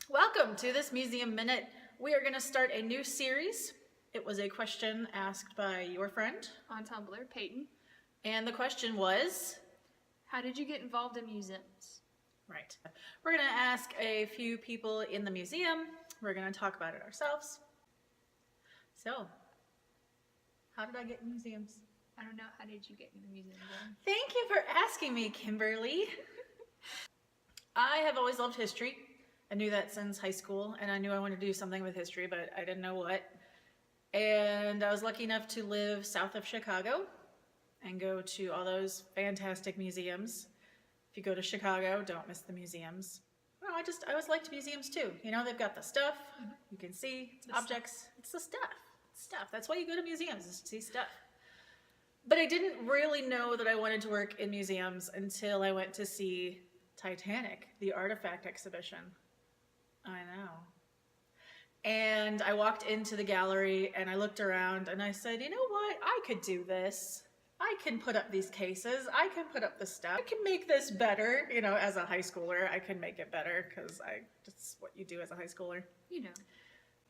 Welcome to this Museum Minute. We are going to start a new series. It was a question asked by your friend on Tumblr, Peyton. And the question was, how did you get involved in museums? Right. We're going to ask a few people in the museum. We're going to talk about it ourselves. So, how did I get in museums? I don't know. How did you get in the museum? Thank you for asking me, Kimberly. I have always loved history. I knew that since high school, and I knew I wanted to do something with history, but I didn't know what. And I was lucky enough to live south of Chicago and go to all those fantastic museums. If you go to Chicago, don't miss the museums. No, I always liked museums too. You know, they've got the stuff you can see, it's objects. It's the stuff. It's stuff. That's why you go to museums, is to see stuff. But I didn't really know that I wanted to work in museums until I went to see Titanic, the artifact exhibition. I know. And I walked into the gallery and I looked around and I said, you know what? I could do this. I can put up these cases. I can put up the stuff. I can make this better. You know, as a high schooler, I can make it better because that's what you do as a high schooler. You know.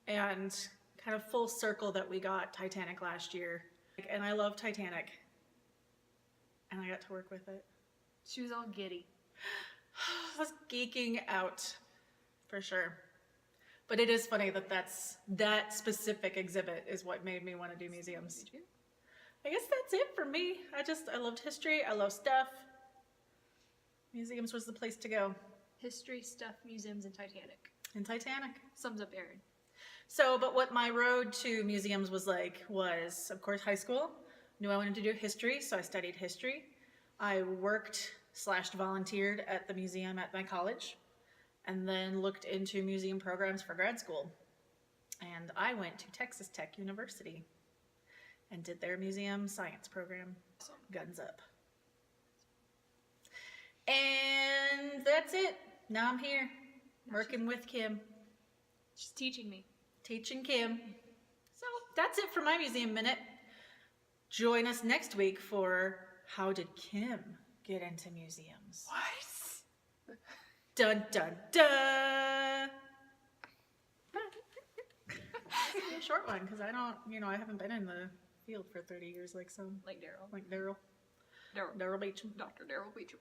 And kind of full circle that we got Titanic last year. And I love Titanic. And I got to work with it. She was all giddy. I was geeking out, for sure. But it is funny that specific exhibit is what made me want to do museums. I guess that's it for me. I loved history. I love stuff. Museums was the place to go. History, stuff, museums, and Titanic. And Titanic. Sums up Erin. So, but what my road to museums was like was, of course, high school. Knew I wanted to do history, so I studied history. I worked/volunteered at the museum at my college, and then looked into museum programs for grad school. And I went to Texas Tech University and did their museum science program. Awesome. Guns up. And that's it. Now I'm here, working with Kim. She's teaching me. Teaching Kim. So that's it for my Museum Minute. Join us next week for How Did Kim Get Into Museums? What? Dun dun dun! It's gonna be a short one because I haven't been in the field for 30 years like Daryl. Like Daryl. Like Daryl. Daryl Beecham. Dr. Daryl Beecham.